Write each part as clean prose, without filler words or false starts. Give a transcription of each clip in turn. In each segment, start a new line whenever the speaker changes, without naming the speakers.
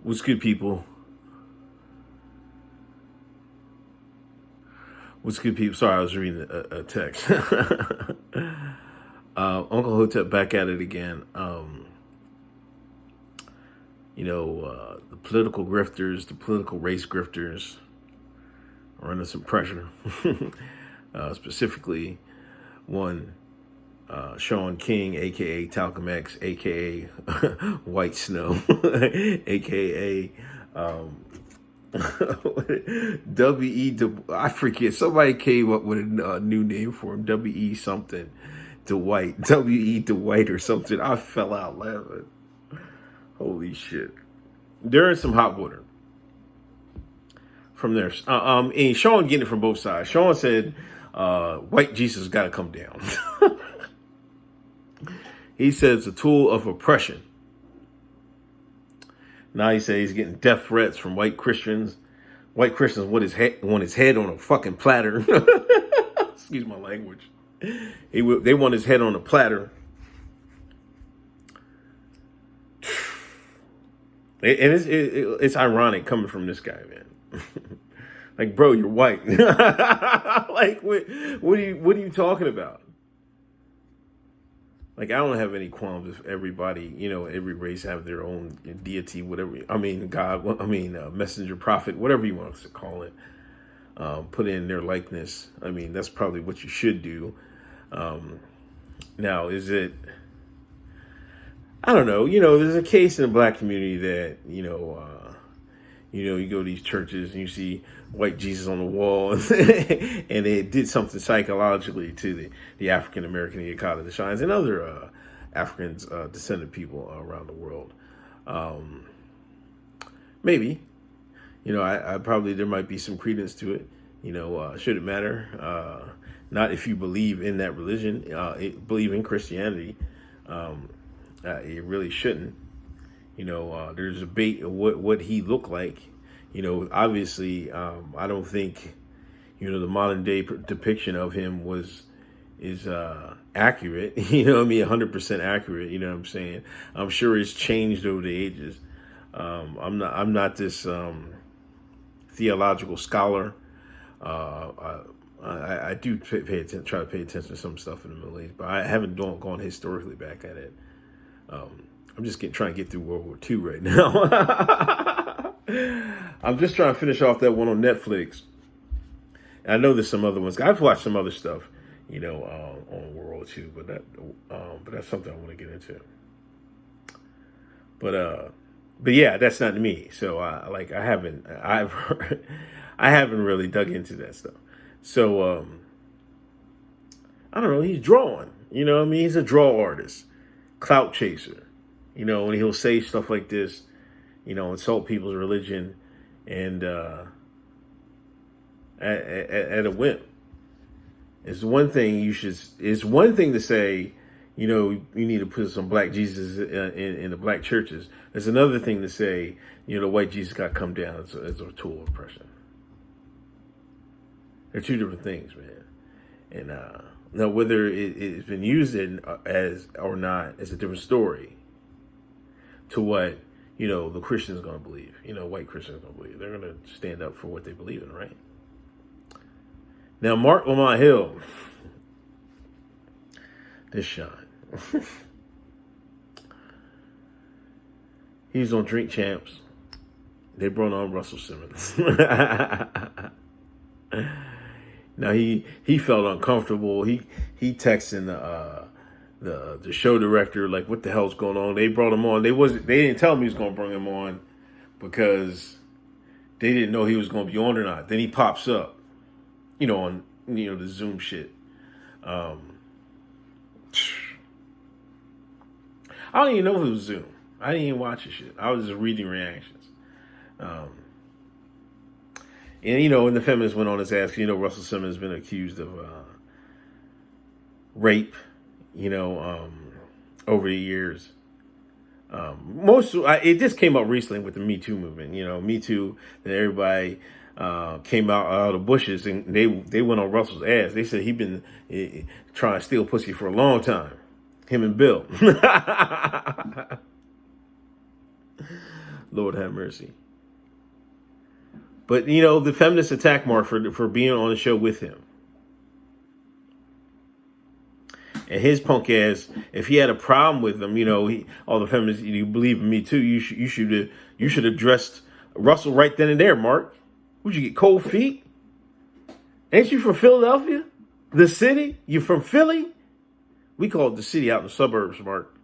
What's good, people? What's good, people? Sorry, I was reading a text. Uncle Hotep back at it again. The political grifters, the political race grifters are under some pressure. Specifically, one, Sean King, aka Talcum X, aka White Snow, aka I forget. Somebody came up with a new name for him. W.E. something. Dwight. W.E. Dwight or something. I fell out laughing. Holy shit. They're in some hot water from there. And Sean getting it from both sides. Sean said, white Jesus got to come down. He says it's a tool of oppression. Now he says he's getting death threats from white Christians. White Christians want his head on a fucking platter. Excuse my language. They want his head on a platter. And it's ironic coming from this guy, man. Like, bro, you're white. Like, what are you talking about? Like, I don't have any qualms if everybody, every race have their own deity, whatever. I mean, God, messenger, prophet, whatever you want to call it. Put in their likeness. I mean, that's probably what you should do. Now, is it, I don't know, there's a case in the black community that, you go to these churches and you see white Jesus on the wall and it did something psychologically to the African American, the Akata, the Shines, and other Africans descended people around the world. Maybe, I probably, there might be some credence to it. Should it matter? Not if you believe in that religion, believe in Christianity. It really shouldn't. There's a debate of what he looked like. Obviously, I don't think, the modern day depiction of him is accurate. 100% accurate. You know what I'm saying? I'm sure it's changed over the ages. I'm not this theological scholar. I do try to pay attention to some stuff in the Middle East, but I haven't gone historically back at it. I'm just trying to get through World War II right now. I'm just trying to finish off that one on Netflix. And I know there's some other ones. I've watched some other stuff, on World War II, but that's something I want to get into. But yeah, that's not me. So I haven't really dug into that stuff. So I don't know. He's drawing. He's a draw artist, clout chaser. And he'll say stuff like this, insult people's religion, and at a whim. It's one thing It's one thing to say, you need to put some black Jesus in the black churches. It's another thing to say, the white Jesus got to come down as a tool of oppression. They're two different things, man. And now, whether it's been used as or not is a different story. To what the Christians are going to believe. White Christians are going to believe. They're going to stand up for what they believe in, right? Now, Marc Lamont Hill, this shine. He's on Drink Champs. They brought on Russell Simmons. Now he felt uncomfortable. He texting the show director, like, what the hell's going on? They brought him on. They didn't tell him he was going to bring him on because they didn't know he was going to be on or not. Then he pops up, on the Zoom shit. I don't even know if it was Zoom. I didn't even watch the shit. I was just reading reactions. And the feminists went on his ass. Russell Simmons has been accused of rape. Over the years. It just came up recently with the Me Too movement. Me Too, and everybody came out of the bushes and they went on Russell's ass. They said he'd been trying to steal pussy for a long time. Him and Bill. Lord have mercy. But, you know, the feminists attack Mark for being on the show with him. And his punk ass, if he had a problem with them, you know, all the feminists, you believe in me too. You should have dressed Russell right then and there, Mark. Would you get cold feet? Ain't you from Philadelphia? The city? You from Philly? We call it the city out in the suburbs, Mark.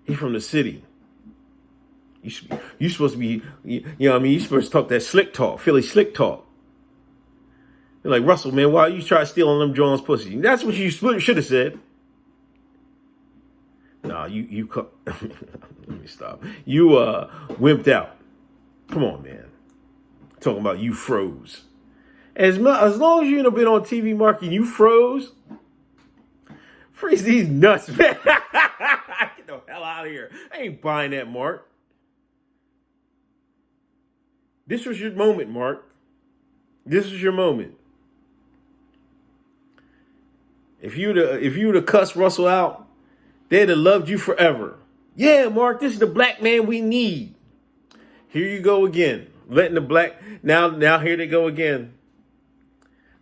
He's from the city. You supposed to be, you know what I mean? You supposed to talk that slick talk, Philly slick talk. You're like, Russell, man, why you try stealing them Jones pussy? That's what you should have said. Nah, you let me stop. You wimped out. Come on, man. Talking about you froze. As long as you've been on TV, Mark, and you froze, freeze these nuts, man. Get the hell out of here. I ain't buying that, Mark. This was your moment, Mark. This was your moment. If you would have cussed Russell out, they'd have loved you forever. Yeah, Mark, this is the black man we need. Here you go again. Letting the black now here they go again.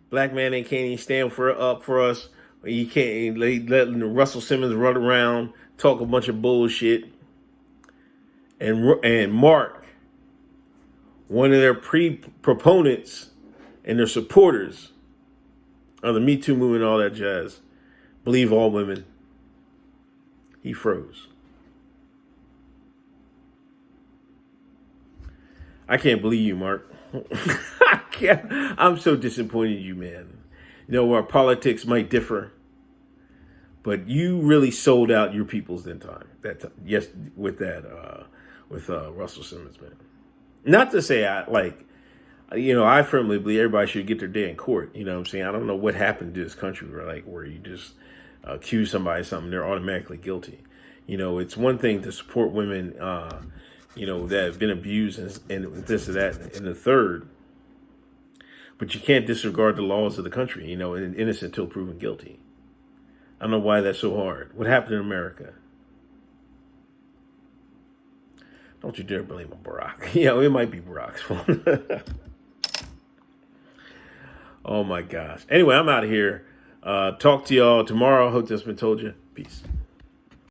Black man they can't even stand up for us. He can't letting Russell Simmons run around, talk a bunch of bullshit. And Mark, one of their proponents and their supporters of the Me Too movement, all that jazz, believe all women. He froze. I can't believe you, Mark. I can't. I'm so disappointed in you, man. You know, our politics might differ, but you really sold out your peoples that time. Yes, with Russell Simmons, man. Not to say I firmly believe everybody should get their day in court. You know what I'm saying? I don't know what happened to this country where you just accuse somebody of something, they're automatically guilty. You know, it's one thing to support women, that have been abused and this and that and the third, but you can't disregard the laws of the country, and innocent until proven guilty. I don't know why that's so hard. What happened in America? Don't you dare blame on Barack. It might be Barack's fault. Oh my gosh. Anyway, I'm out of here. Talk to y'all tomorrow. Hope that's been told you. Peace.